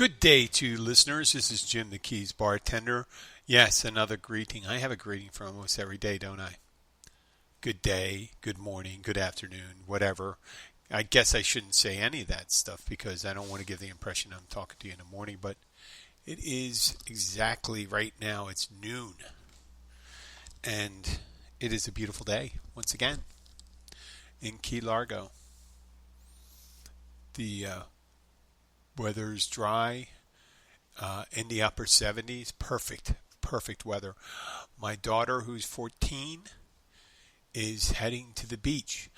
Good day to you listeners. This is Jim the Keys Bartender. Yes, another greeting. I have a greeting for almost every day, don't I? Good day, good morning, good afternoon, whatever. I guess I shouldn't say any of that stuff because I don't want to give the impression I'm talking to you in the morning, but it is exactly right now. It's noon. And it is a beautiful day, once again, in Key Largo. The weather's dry, in the upper 70s. Perfect weather. My daughter, who's 14, is heading to the beach.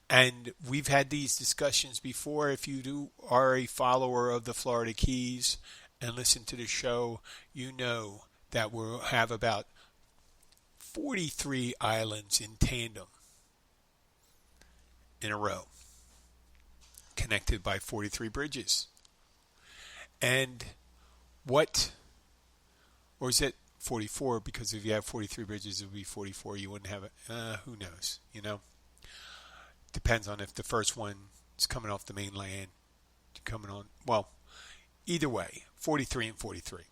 And we've had these discussions before. If you are a follower of the Florida Keys and listen to the show, you know that we'll have about 43 islands in tandem in a row, connected by 43 bridges. And or is it 44? Because if you have 43 bridges, it would be 44. You wouldn't have it. Who knows? Depends on if the first one is coming off the mainland, coming on. Well, either way, 43 and 43.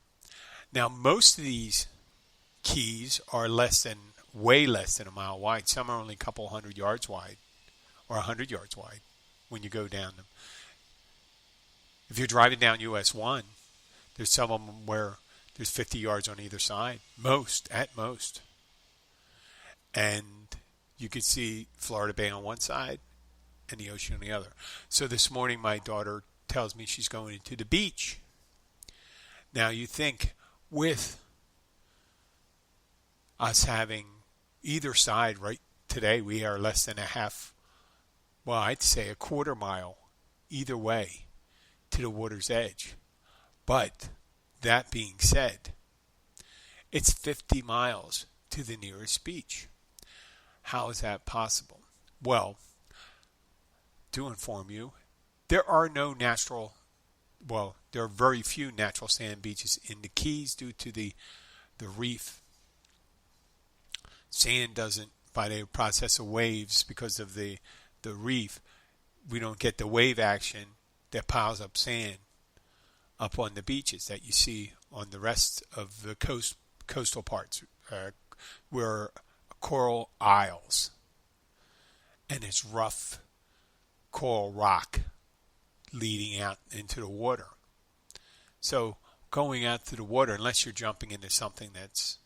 Now, most of these keys are way less than a mile wide. Some are only a couple hundred yards wide, or 100 yards wide when you go down them. If you're driving down US 1, there's some of them where there's 50 yards on either side, at most. And you could see Florida Bay on one side and the ocean on the other. So this morning my daughter tells me she's going to the beach. Now you think with us having either side right today, we are less than I'd say a quarter mile either way to the water's edge. But that being said, it's 50 miles to the nearest beach. How is that possible? Well, to inform you, there are very few natural sand beaches in the Keys due to the reef. Sand doesn't, by the process of waves, because of the reef, we don't get the wave action that piles up sand up on the beaches that you see on the rest of the coastal parts, where coral isles, and it's rough coral rock leading out into the water. So going out to the water, unless you're jumping into something that's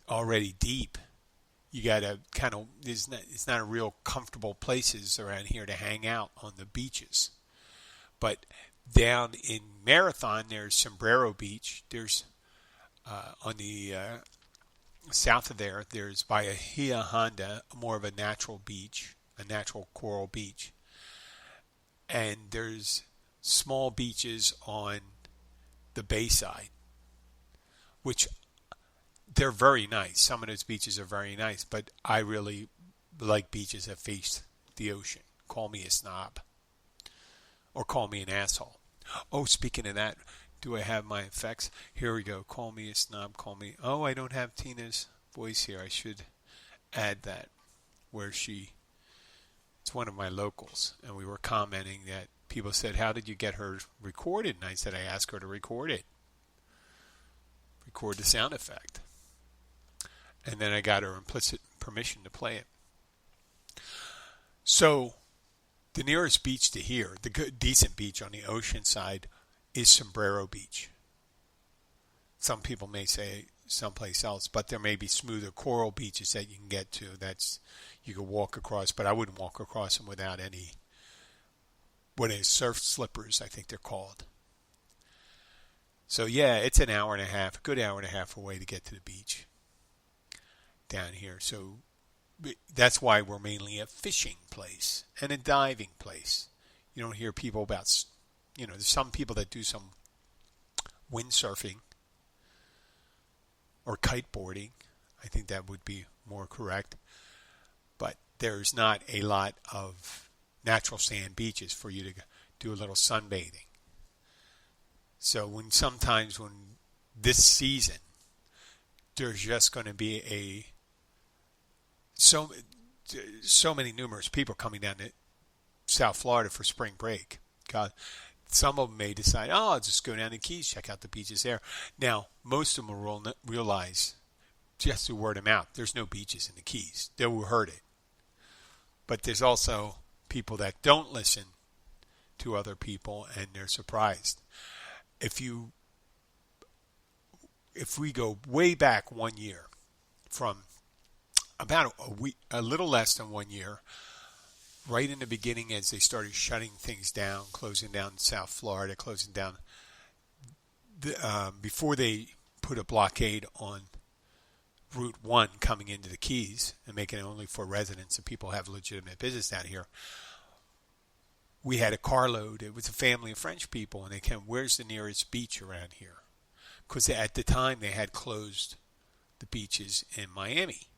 already deep, you gotta it's not a real comfortable places around here to hang out on the beaches. But down in Marathon, there's Sombrero Beach. There's on the south of there's Bahia Honda, more of a natural beach, a natural coral beach. And there's small beaches on the bayside, which they're very nice. Some of those beaches are very nice, but I really like beaches that face the ocean. Call me a snob. Or call me an asshole. Oh, speaking of that, do I have my effects? Here we go. Call me a snob. Oh, I don't have Tina's voice here. I should add that. It's one of my locals. And we were commenting that people said, how did you get her recorded? And I said, I asked her to record it. Record the sound effect. And then I got her implicit permission to play it. So, the nearest beach to here, the good, decent beach on the ocean side, is Sombrero Beach. Some people may say someplace else, but there may be smoother coral beaches that you can get to. You can walk across, but I wouldn't walk across them without any, surf slippers, I think they're called. So yeah, it's a good hour and a half away to get to the beach down here. So that's why we're mainly a fishing place and a diving place. You don't hear people about, there's some people that do some windsurfing or kiteboarding. I think that would be more correct. But there's not a lot of natural sand beaches for you to do a little sunbathing. So sometimes when this season, there's just going to be so many numerous people coming down to South Florida for spring break. God, some of them may decide, oh, I'll just go down the Keys, check out the beaches there. Now, most of them will realize, just through word of mouth, there's no beaches in the Keys. They will heard it. But there's also people that don't listen to other people, and they're surprised. If we go way back 1 year, from about a week, a little less than 1 year, right in the beginning as they started shutting things down, closing down South Florida, closing down, before they put a blockade on Route 1 coming into the Keys and making it only for residents and people who have legitimate business down here, we had a carload. It was a family of French people, and they came, where's the nearest beach around here? Because at the time they had closed the beaches in Miami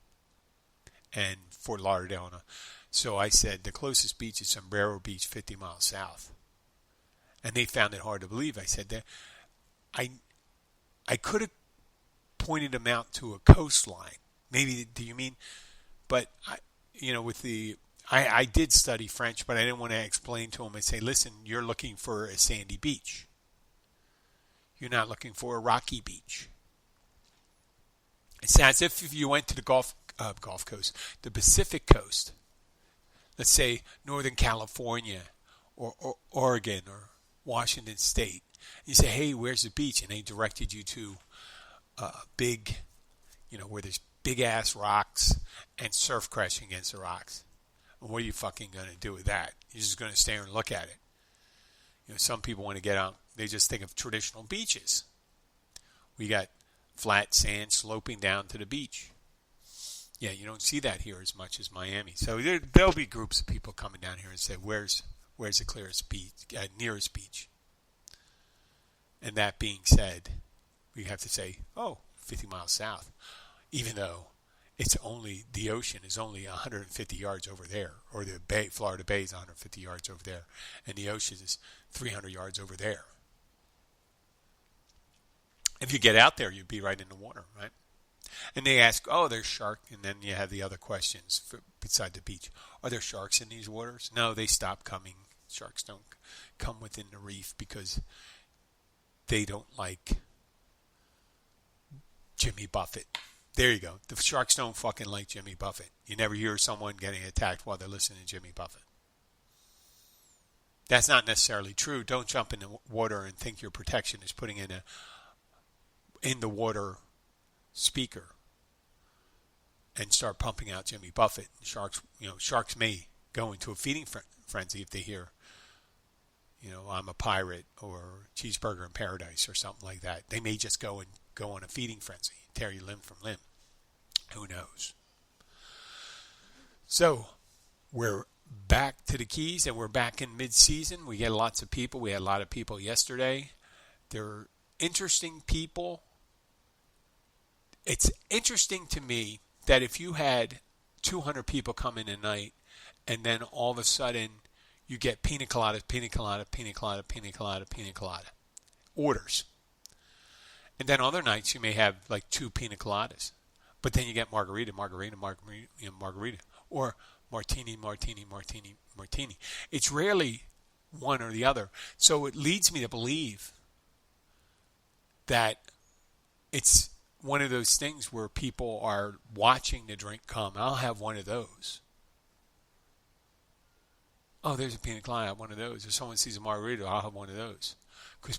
and Fort Lauderdale. So I said, the closest beach is Sombrero Beach, 50 miles south. And they found it hard to believe. I said that I could have pointed them out to a coastline. Maybe, do you mean? But, I did study French, but I didn't want to explain to them and say, listen, you're looking for a sandy beach. You're not looking for a rocky beach. It's as if you went to the Gulf Coast, the Pacific Coast, let's say Northern California or Oregon or Washington State. You say, hey, where's the beach? And they directed you to big, where there's big-ass rocks and surf crashing against the rocks. And what are you fucking going to do with that? You're just going to stare and look at it. Some people want to get out. They just think of traditional beaches. We got flat sand sloping down to the beach. Yeah, you don't see that here as much as Miami. So there'll be groups of people coming down here and say, where's the clearest beach, nearest beach? And that being said, we have to say, 50 miles south, even though the ocean is only 150 yards over there, or the bay, Florida Bay is 150 yards over there, and the ocean is 300 yards over there. If you get out there, you'd be right in the water, right? And they ask, there's shark, and then you have the other questions beside the beach. Are there sharks in these waters? No, they stop coming. Sharks don't come within the reef because they don't like Jimmy Buffett. There you go. The sharks don't fucking like Jimmy Buffett. You never hear someone getting attacked while they're listening to Jimmy Buffett. That's not necessarily true. Don't jump in the water and think your protection is putting in the water speaker and start pumping out Jimmy Buffett. Sharks may go into a feeding frenzy if they hear, I'm a pirate or cheeseburger in paradise or something like that. They may just go on a feeding frenzy, tear you limb from limb. Who knows? So we're back to the Keys, and we're back in mid-season. We get lots of people. We had a lot of people yesterday. They're interesting people. It's interesting to me that if you had 200 people come in a night, and then all of a sudden you get pina colada, pina colada, pina colada, pina colada, pina colada orders. And then other nights you may have like 2 pina coladas. But then you get margarita, margarita, margarita, margarita. Or martini, martini, martini, martini. It's rarely one or the other. So it leads me to believe that it's one of those things where people are watching the drink come. I'll have one of those. Oh, there's a pina colada. I have one of those. If someone sees a margarita, I'll have one of those. Because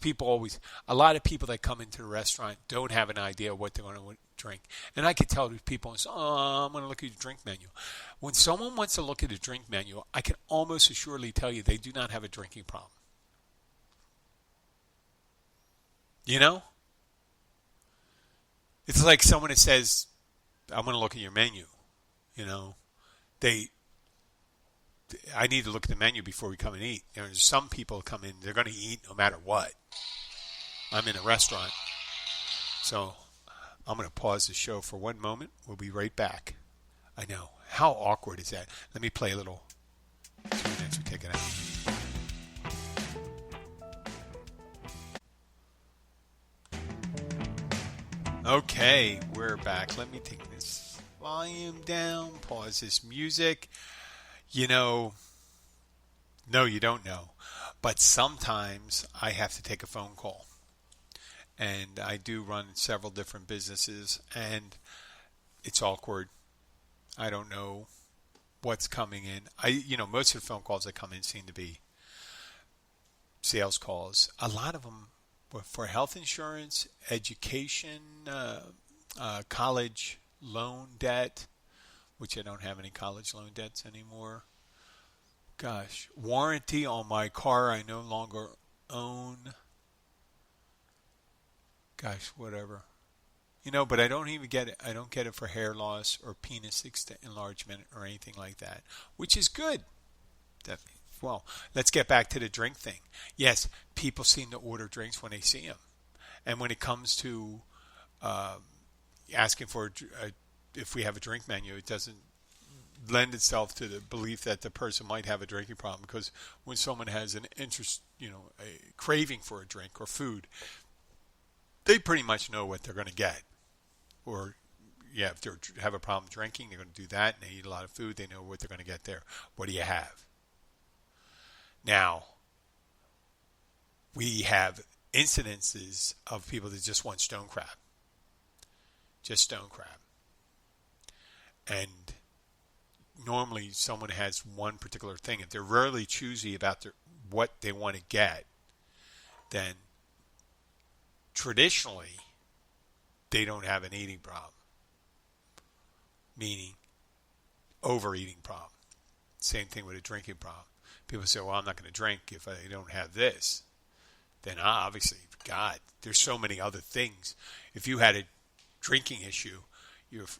a lot of people that come into the restaurant don't have an idea what they're going to drink. And I can tell these people, I'm going to look at your drink menu. When someone wants to look at a drink menu, I can almost assuredly tell you they do not have a drinking problem. It's like someone that says, I'm going to look at your menu. I need to look at the menu before we come and eat. There's some people come in, they're going to eat no matter what. I'm in a restaurant. So I'm going to pause the show for one moment. We'll be right back. I know. How awkward is that? Let me play a little 2 minutes. We take it out. Okay, we're back. Let me take this volume down, pause this music. No, you don't know. But sometimes I have to take a phone call. And I do run several different businesses, and it's awkward. I don't know what's coming in. Most of the phone calls that come in seem to be sales calls. A lot of them were for health insurance, education, college loan debt, which I don't have any college loan debts anymore. Gosh, warranty on my car I no longer own. Gosh, whatever. But I don't even get it. I don't get it for hair loss or penis enlargement or anything like that, which is good. Well, let's get back to the drink thing. Yes, people seem to order drinks when they see them. And when it comes to asking for if we have a drink menu, it doesn't lend itself to the belief that the person might have a drinking problem, because when someone has an interest, a craving for a drink or food, they pretty much know what they're going to get. Or, yeah, if they have a problem drinking, they're going to do that, and they eat a lot of food, they know what they're going to get there. What do you have? Now, we have incidences of people that just want stone crab. Just stone crab. And normally someone has one particular thing. If they're really choosy about what they want to get, then traditionally they don't have an eating problem. Meaning overeating problem. Same thing with a drinking problem. People say, well, I'm not going to drink if I don't have this. Then obviously, God, there's so many other things. If you had a drinking issue, if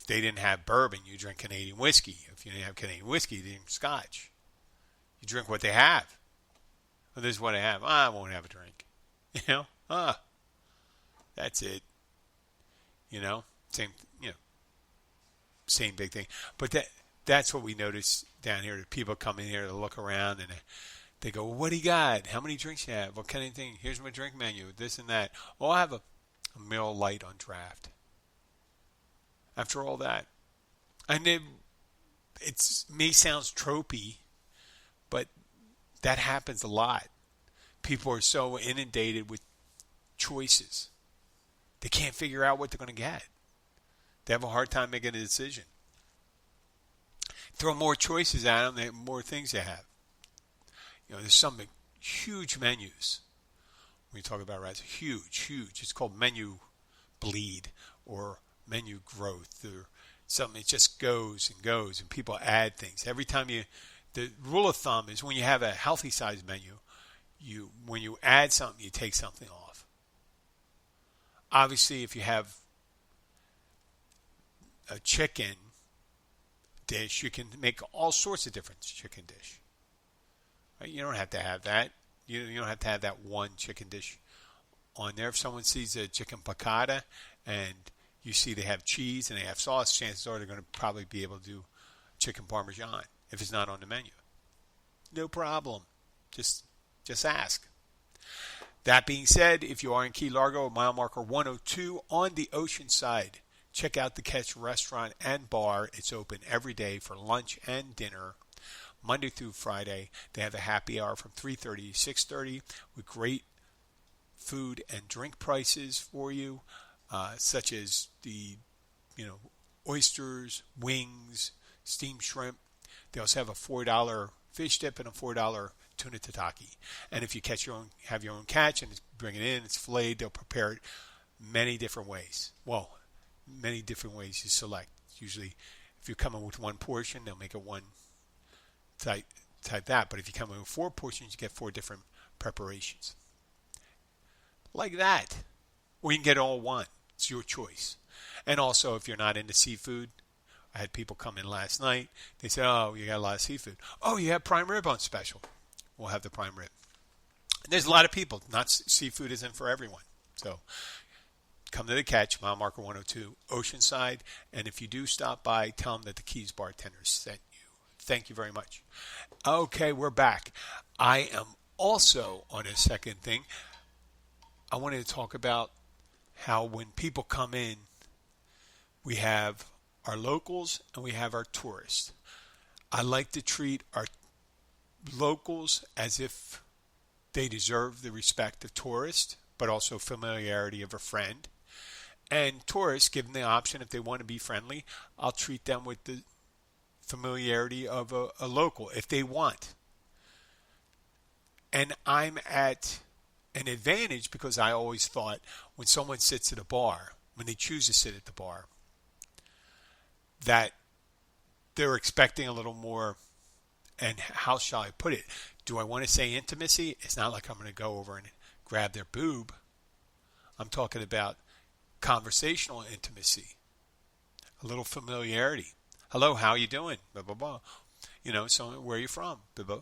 they didn't have bourbon, you drink Canadian whiskey. If you didn't have Canadian whiskey, you drink Scotch. You drink what they have. Well, this is what I have. I won't have a drink. That's it. Same big thing. But that's what we notice down here. People come in here to look around and they go, well, what do you got? How many drinks you have? What kind of thing? Here's my drink menu, this and that. Oh, I have a Miller Lite on draft. After all that. And it may sound tropey, but that happens a lot. People are so inundated with choices. They can't figure out what they're going to get. They have a hard time making a decision. Throw more choices at them, the more things they have. There's some huge menus. When you talk about rice, huge. It's called menu bleed or menu growth or something. It just goes and goes, and people add things. Every time the rule of thumb is when you have a healthy size menu, when you add something, you take something off. Obviously, if you have a chicken dish, you can make all sorts of different chicken dish. Right? You don't have to have that. You don't have to have that one chicken dish on there. If someone sees a chicken piccata and you see they have cheese and they have sauce, chances are they're going to probably be able to do chicken parmesan if it's not on the menu. No problem. Just ask. That being said, if you are in Key Largo, mile marker 102 on the ocean side, check out the Catch Restaurant and Bar. It's open every day for lunch and dinner, Monday through Friday. They have a happy hour from 3:30 to 6:30 with great food and drink prices for you, such as the oysters, wings, steamed shrimp. They also have a $4 fish dip and a $4 tuna tataki. And if you have your own catch and bring it in, it's filleted. They'll prepare it many different ways. Well, many different ways you select. Usually, if you're coming with one portion, they'll make it one type that. But if you come in with 4 portions, you get 4 different preparations. Like that. Or you can get all one. It's your choice. And also, if you're not into seafood, I had people come in last night. They said, oh, you got a lot of seafood. Oh, you have prime rib on special. We'll have the prime rib. And there's a lot of people. Seafood isn't for everyone. So come to the Catch, mile marker 102, Oceanside. And if you do stop by, tell them that the Keys bartender sent you. Thank you very much. Okay, we're back. I am also on a second thing. I wanted to talk about how when people come in, we have our locals and we have our tourists. I like to treat our locals as if They deserve the respect of tourists, but also familiarity of a friend. And tourists, given the option, if they want to be friendly, I'll treat them with the familiarity of a local if they want. And I'm at an advantage because I always thought when someone sits at a bar, when they choose to sit at the bar, that they're expecting a little more, and how shall I put it? Do I want to say intimacy? It's not like I'm going to go over and grab their boob. I'm talking about conversational intimacy, a little familiarity. Hello, how you doing? Blah, blah, blah. So where are you from? Blah, blah.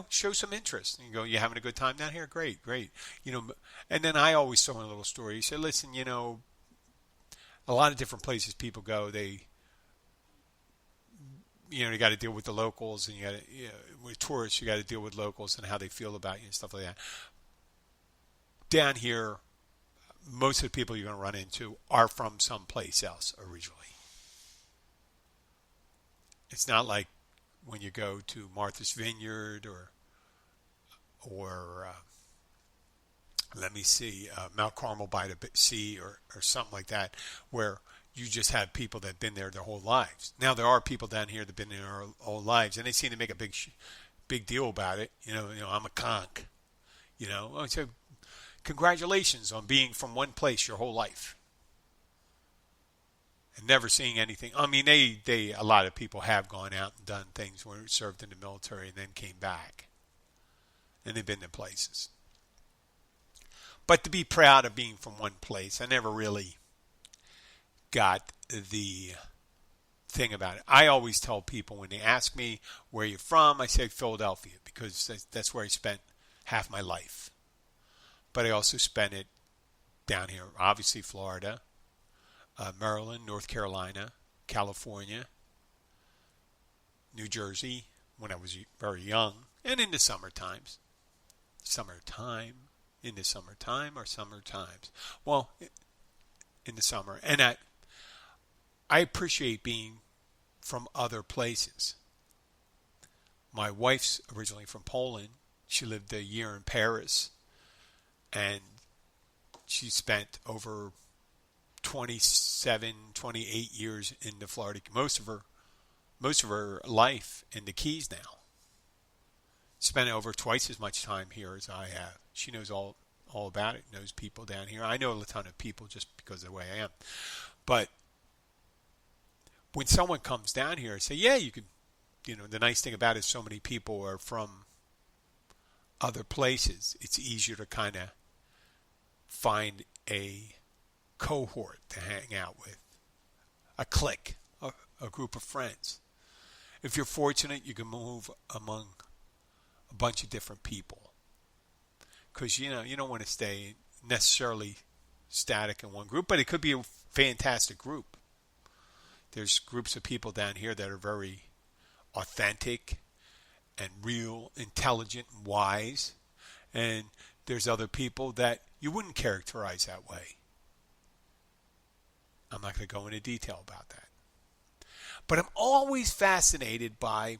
Show some interest. You go, you having a good time down here? Great, great. And then I always tell a little story. You say, listen, a lot of different places people go, they got to deal with the locals, and with tourists, you got to deal with locals and how they feel about you and stuff like that. Down here, most of the people you're going to run into are from someplace else originally. It's not like when you go to Martha's Vineyard or let me see, Mount Carmel by the Sea or something like that, where you just have people that have been there their whole lives. Now, there are people down here that have been there their whole lives, and they seem to make a big deal about it. I'm a conch. So congratulations on being from one place your whole life and never seeing anything. I mean, a lot of people have gone out and done things where served in the military and then came back, and they've been to places. But to be proud of being from one place, I never really got the thing about it. I always tell people when they ask me where you're from, I say Philadelphia because that's where I spent half my life. But I also spent it down here, obviously Florida, Maryland, North Carolina, California, New Jersey when I was very young, and in the summer times. In the summertime or summer times. Well, in the summer. And I appreciate being from other places. My wife's originally from Poland. She lived a year in Paris, and she spent over 27, 28 years in the Florida, most of her life in the Keys now. Spent over twice as much time here as I have. She knows all about it, knows people down here. I know a ton of people just because of the way I am. But when someone comes down here, I say, yeah, you can, the nice thing about it is so many people are from other places. It's easier to kind of find a cohort to hang out with, a clique, a group of friends. If you're fortunate, you can move among a bunch of different people because you don't want to stay necessarily static in one group, but it could be a fantastic group. There's groups of people down here that are very authentic and real, intelligent, and wise, and there's other people that you wouldn't characterize that way. I'm not going to go into detail about that. But I'm always fascinated by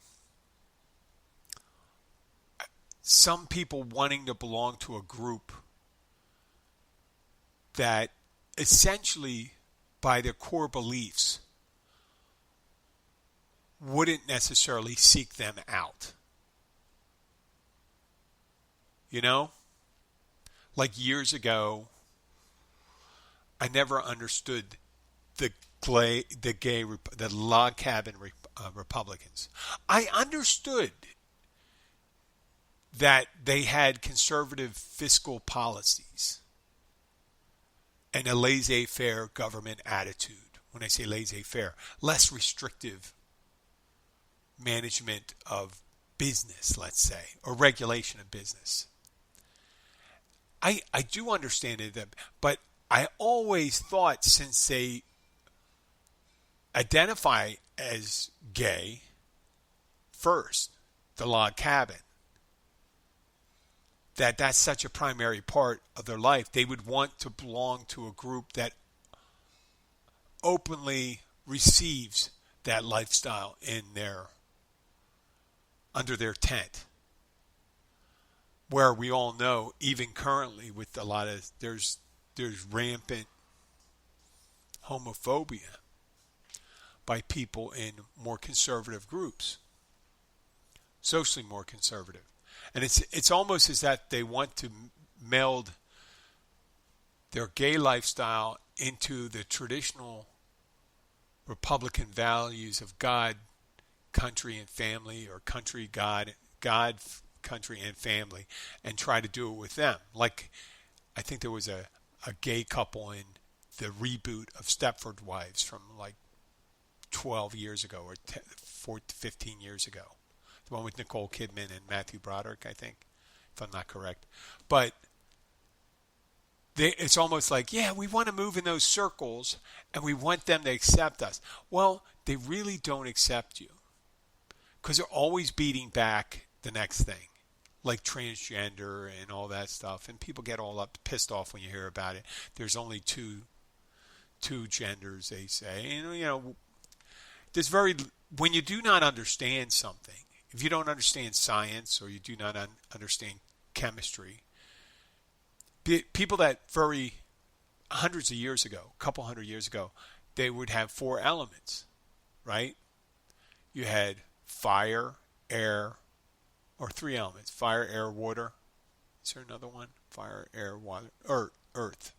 some people wanting to belong to a group that essentially, by their core beliefs, wouldn't necessarily seek them out. Like years ago, I never understood the log cabin Republicans. I understood that they had conservative fiscal policies and a laissez-faire government attitude. When I say laissez-faire, less restrictive management of business, let's say, or regulation of business. I do understand it, but I always thought since they identify as gay first, the log cabin, that's such a primary part of their life. They would want to belong to a group that openly receives that lifestyle under their tent. where we all know, even currently, with a lot of there's rampant homophobia by people in more conservative groups, socially more conservative, and it's almost as that they want to meld their gay lifestyle into the traditional Republican values of God, country, and family, or country, God, country, and family, and try to do it with them. Like, I think there was a gay couple in the reboot of Stepford Wives from like 12 years ago or 15 years ago. The one with Nicole Kidman and Matthew Broderick, I think, if I'm not correct. But it's almost like, yeah, we want to move in those circles and we want them to accept us. Well, they really don't accept you because they're always beating back the next thing, like transgender and all that stuff. And people get all pissed off when you hear about it. There's only two genders, they say. And, you know, when you do not understand something, if you don't understand science or you do not understand chemistry, people that hundreds of years ago, a couple hundred years ago, they would have 4 elements, right? You had fire, air, or 3 elements: fire, air, water. Is there another one? Fire, air, water, earth.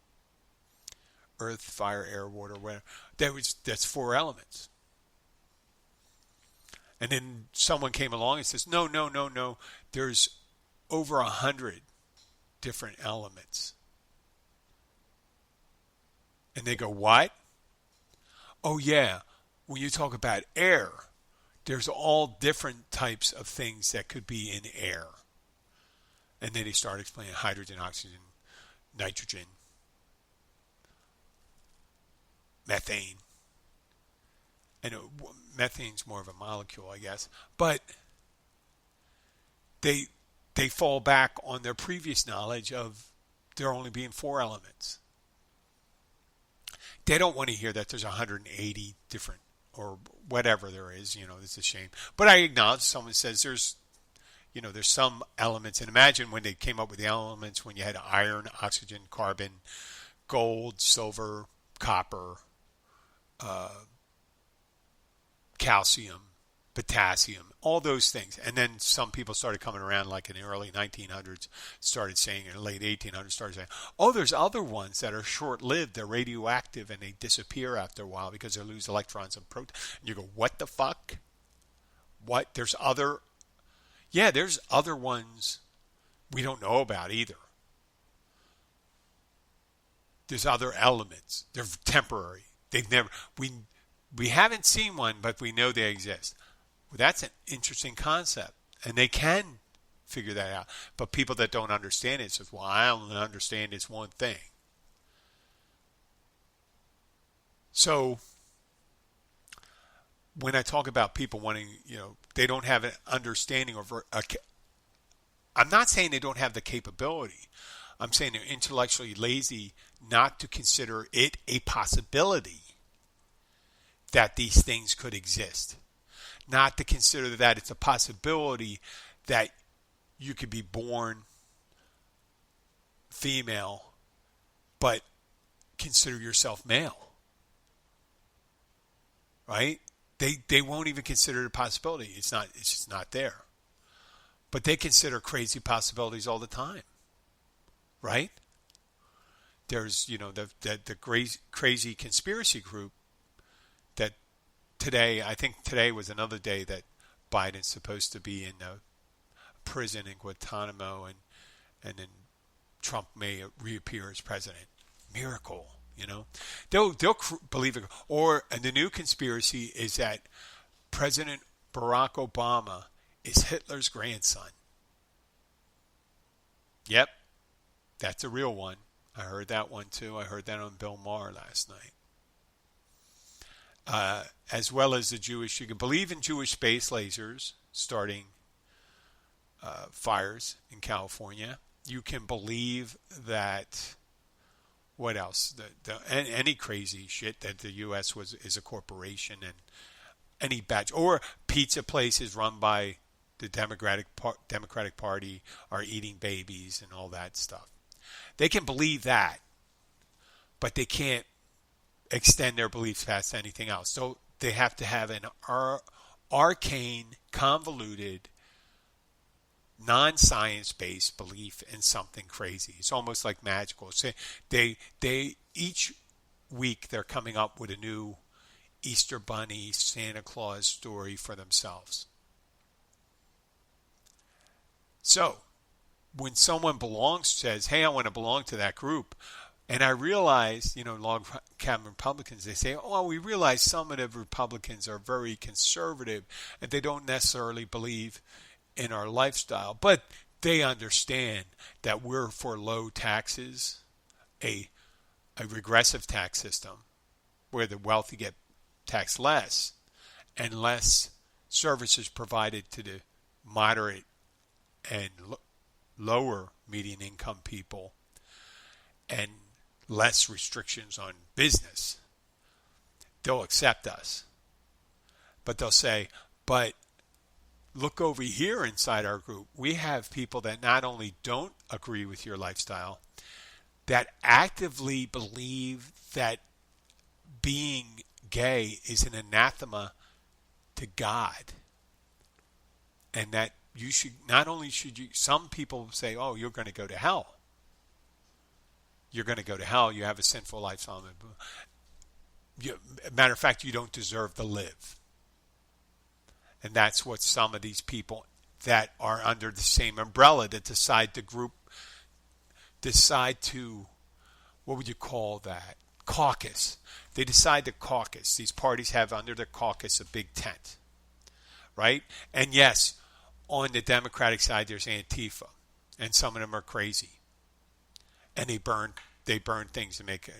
Earth, fire, air, water, whatever. That's 4 elements. And then someone came along and says, no. There's over 100 different elements. And they go, what? Oh yeah, when you talk about air, there's all different types of things that could be in air. And then they start explaining hydrogen, oxygen, nitrogen, methane. And methane's more of a molecule, I guess. But they fall back on their previous knowledge of there only being 4 elements. They don't want to hear that there's 180 different or whatever there is. You know, it's a shame. But I acknowledge someone says there's some elements. And imagine when they came up with the elements, when you had iron, oxygen, carbon, gold, silver, copper, calcium, potassium, all those things. And then some people started coming around, like in the early 1900s, started saying, in the late 1800s, started saying, oh, there's other ones that are short-lived, they're radioactive, and they disappear after a while because they lose electrons and protein. And you go, what the fuck? What? There's other ones we don't know about either. There's other elements. They're temporary. We haven't seen one, but we know they exist. Well, that's an interesting concept, and they can figure that out. But people that don't understand it says, well, I don't understand this one thing. So when I talk about people wanting, they don't have an understanding of I'm not saying they don't have the capability. I'm saying they're intellectually lazy not to consider it a possibility that these things could exist. Not to consider that it's a possibility that you could be born female, but consider yourself male. Right? They won't even consider it a possibility. It's just not there. But they consider crazy possibilities all the time. Right? There's, the crazy conspiracy group that I think today was another day that Biden's supposed to be in a prison in Guantanamo, and then Trump may reappear as president. Miracle, They'll believe it. And the new conspiracy is that President Barack Obama is Hitler's grandson. Yep, that's a real one. I heard that one too. I heard that on Bill Maher last night. As well as you can believe in Jewish space lasers starting fires in California. You can believe that, what else? Any crazy shit that the U.S. is a corporation, and any batch, or pizza places run by the Democratic Party are eating babies and all that stuff. They can believe that, but they can't extend their beliefs past anything else. So they have to have an arcane, convoluted, non-science-based belief in something crazy. It's almost like magical. So they each week they're coming up with a new Easter Bunny, Santa Claus story for themselves. So when someone says, hey, I want to belong to that group, and I realize, log cabin Republicans, they say, oh, well, we realize some of the Republicans are very conservative and they don't necessarily believe in our lifestyle, but they understand that we're for low taxes, a regressive tax system where the wealthy get taxed less and less services provided to the moderate and lower median income people, and less restrictions on business. They'll accept us. But they'll say, but look over here inside our group. We have people that not only don't agree with your lifestyle, that actively believe that being gay is an anathema to God. And that you should, not only should you, some people say, oh, you're going to go to hell. You're going to go to hell. You have a sinful lifestyle. Matter of fact, you don't deserve to live. And that's what some of these people that are under the same umbrella that decide to, what would you call that? Caucus. They decide to caucus. These parties have under their caucus a big tent. Right? And yes, on the Democratic side, there's Antifa. And some of them are crazy. And they burn things to make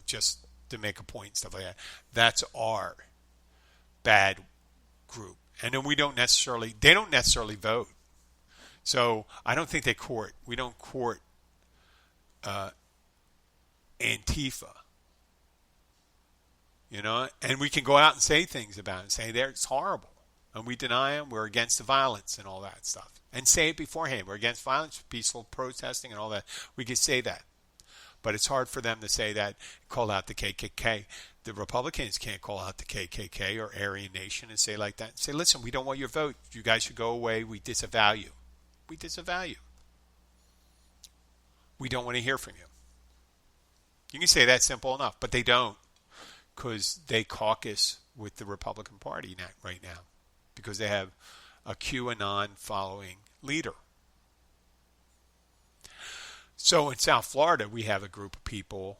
just to make a point and stuff like that. That's our bad group. And then they don't necessarily vote. So I don't think we don't court Antifa. And we can go out and say things about it and say it's horrible. And we deny them. We're against the violence and all that stuff. And say it beforehand. We're against violence, peaceful protesting and all that. We could say that. But it's hard for them to say that, call out the KKK. The Republicans can't call out the KKK or Aryan Nation and say like that. Say, listen, we don't want your vote. You guys should go away. We disavow you. We disavow you. We don't want to hear from you. You can say that simple enough, but they don't, because they caucus with the Republican Party right now, because they have a QAnon following leader. So in South Florida, we have a group of people,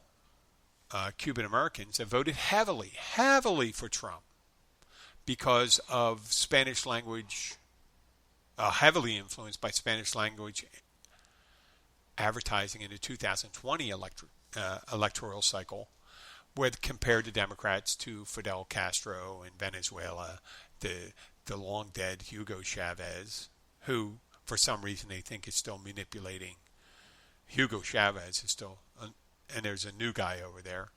Cuban Americans, that voted heavily for Trump because of Spanish language, heavily influenced by Spanish language advertising in the 2020 electoral cycle, where compared to Democrats to Fidel Castro in Venezuela, the long dead Hugo Chavez, who for some reason they think is still manipulating. Hugo Chavez is still, and there's a new guy over there.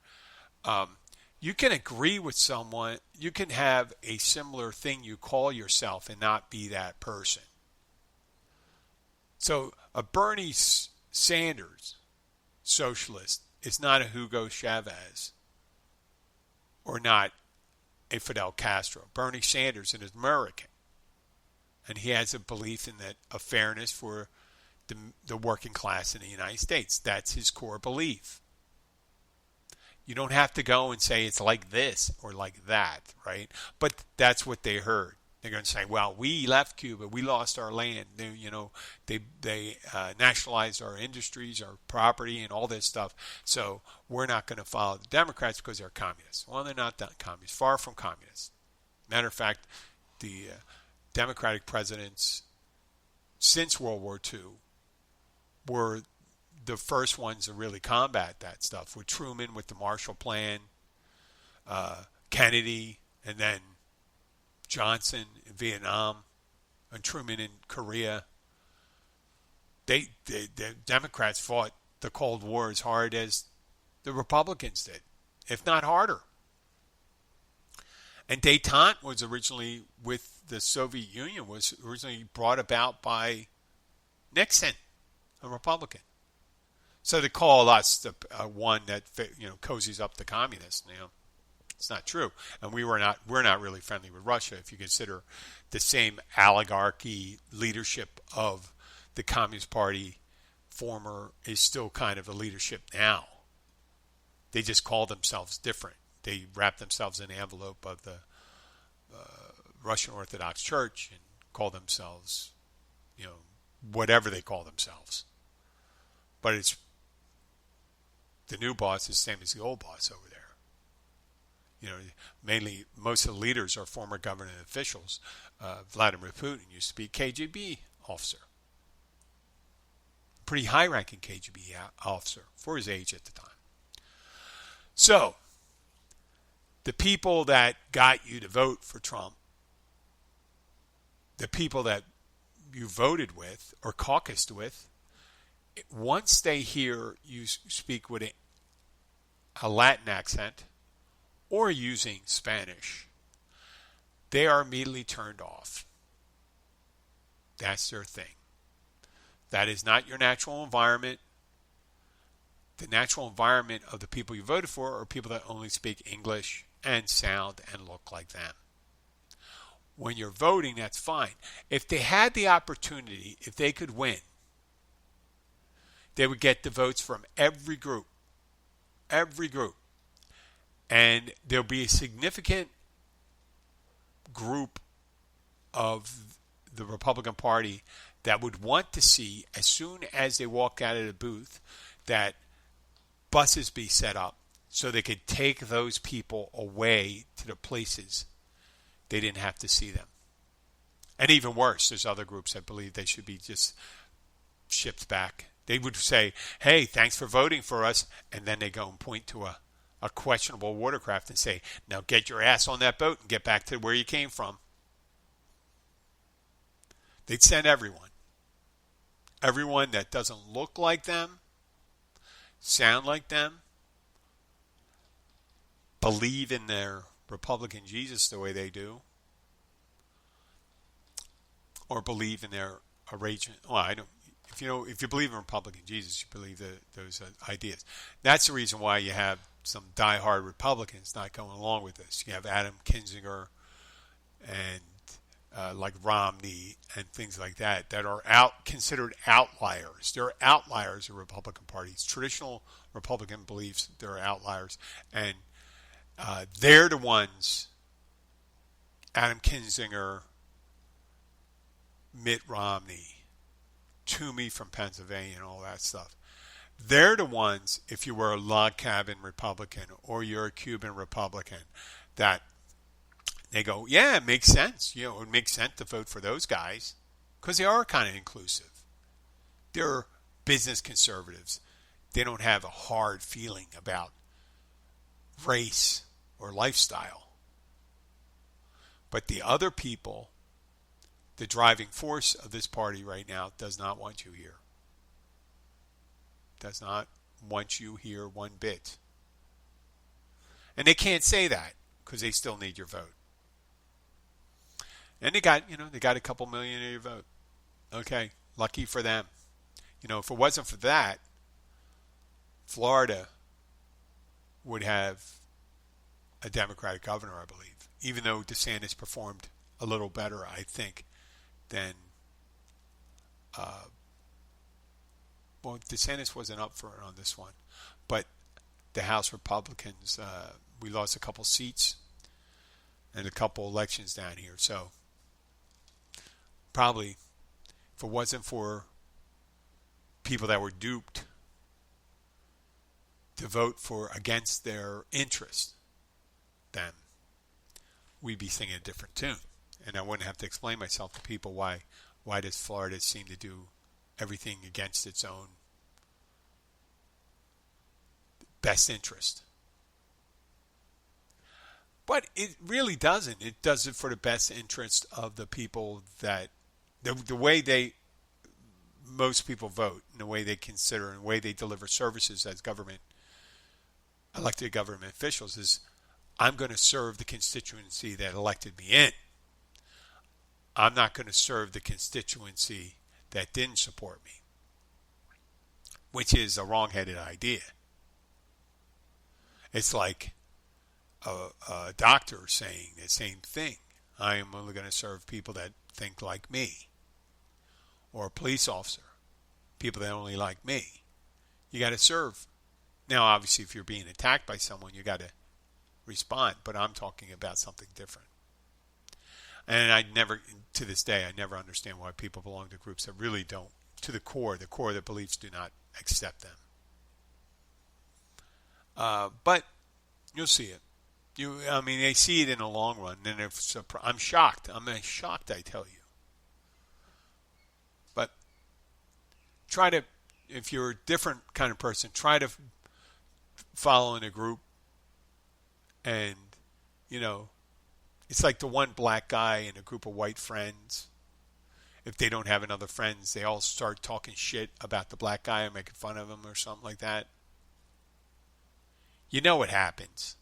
You can agree with someone, you can have a similar thing you call yourself and not be that person. So a Bernie Sanders socialist is not a Hugo Chavez or not a Fidel Castro. Bernie Sanders is an American, and he has a belief in that of fairness for the working class in the United States. That's his core belief. You don't have to go and say it's like this or like that, right? But that's what they heard. They're going to say, well, we left Cuba, we lost our land. They nationalized our industries, our property, and all this stuff. So we're not going to follow the Democrats because they're communists. Well, they're not communists. Far from communists. Matter of fact, the Democratic presidents since World War II were the first ones to really combat that stuff, with Truman with the Marshall Plan, Kennedy, and then Johnson in Vietnam, and Truman in Korea. The Democrats fought the Cold War as hard as the Republicans did, if not harder. And détente was originally with the Soviet Union, was originally brought about by Nixon, a Republican. So to call us the one that cozies up the communists, it's not true. And we're not really friendly with Russia if you consider the same oligarchy leadership of the Communist Party former is still kind of a leadership now. They just call themselves different. They wrap themselves in the envelope of the Russian Orthodox Church and call themselves, whatever they call themselves. But it's the new boss is the same as the old boss over there. Mainly most of the leaders are former government officials. Vladimir Putin used to be a KGB officer. Pretty high-ranking KGB officer for his age at the time. So, the people that got you to vote for Trump, the people that you voted with or caucused with, once they hear you speak with a Latin accent or using Spanish, they are immediately turned off. That's their thing. That is not your natural environment. The natural environment of the people you voted for are people that only speak English and sound and look like them. When you're voting, that's fine. If they had the opportunity, if they could win, they would get the votes from every group. Every group. And there'll be a significant group of the Republican Party that would want to see, as soon as they walk out of the booth, that buses be set up so they could take those people away to the places they didn't have to see them. And even worse, there's other groups that believe they should be just shipped back. They would say, hey, thanks for voting for us, and then they go and point to a questionable watercraft and say, now get your ass on that boat and get back to where you came from. They'd send everyone. Everyone that doesn't look like them, sound like them, believe in their Republican Jesus the way they do, or believe in their arrangement. Well, I don't. If you believe in Republican Jesus, you believe those ideas. That's the reason why you have some diehard Republicans not going along with this. You have Adam Kinzinger and like Romney and things like that are considered outliers. They're outliers of Republican parties. Traditional Republican beliefs, they're outliers. And they're the ones, Adam Kinzinger, Mitt Romney, Toomey from Pennsylvania and all that stuff. They're the ones, if you were a log cabin Republican or you're a Cuban Republican, that they go, yeah, it makes sense. It would make sense to vote for those guys because they are kind of inclusive. They're business conservatives. They don't have a hard feeling about race or lifestyle. But the other people, the driving force of this party right now, does not want you here. Does not want you here one bit. And they can't say that because they still need your vote. And they got a couple million of your vote. Okay, lucky for them. If it wasn't for that, Florida would have a Democratic governor, I believe. Even though DeSantis performed a little better, I think, than DeSantis wasn't up for it on this one. But the House Republicans, we lost a couple seats and a couple elections down here. So probably if it wasn't for people that were duped to vote against their interest, then we'd be singing a different tune. And I wouldn't have to explain myself to people why does Florida seem to do everything against its own best interest. But it really doesn't. It does it for the best interest of the people that, the way most people vote, and the way they consider, and the way they deliver services as elected government officials is I'm going to serve the constituency that elected me in. I'm not going to serve the constituency that didn't support me, which is a wrong-headed idea. It's like a doctor saying the same thing. I am only going to serve people that think like me. Or a police officer, people that only like me. You got to serve. Now, obviously, if you're being attacked by someone, you got to respond. But I'm talking about something different. And to this day, I never understand why people belong to groups that really don't, to the core of their beliefs do not accept them. But you'll see it. They see it in the long run. And I'm shocked. I'm shocked, I tell you. But try to, if you're a different kind of person, try to follow in a group. And, it's like the one black guy in a group of white friends. If they don't have another friends, they all start talking shit about the black guy and making fun of him or something like that. You know what happens.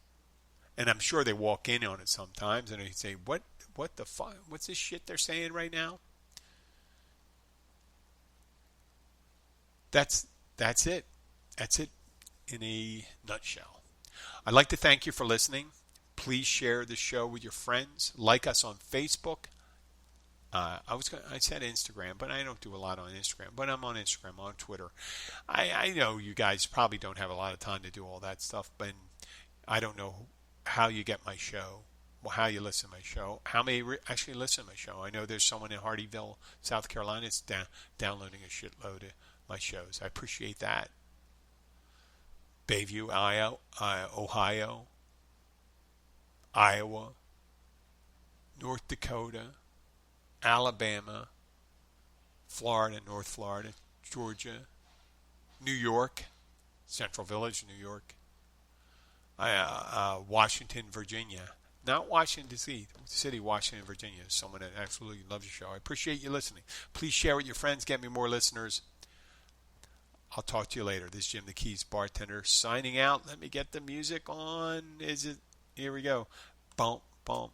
And I'm sure they walk in on it sometimes and they say, what the fuck? What's this shit they're saying right now? That's it. That's it in a nutshell. I'd like to thank you for listening. Please share the show with your friends. Like us on Facebook. I said Instagram, but I don't do a lot on Instagram. But I'm on Instagram, on Twitter. I know you guys probably don't have a lot of time to do all that stuff, but I don't know how you get my show, how you listen to my show, how many actually listen to my show. I know there's someone in Hardyville, South Carolina, that's downloading a shitload of my shows. I appreciate that. Bayview, Ohio, Iowa, North Dakota, Alabama, Florida, North Florida, Georgia, New York, Central Village, New York, Washington, Virginia. Not Washington, D.C., Washington, Virginia. Someone that absolutely loves your show. I appreciate you listening. Please share with your friends. Get me more listeners. I'll talk to you later. This is Jim the Keys Bartender signing out. Let me get the music on. Here we go. Bump, bump.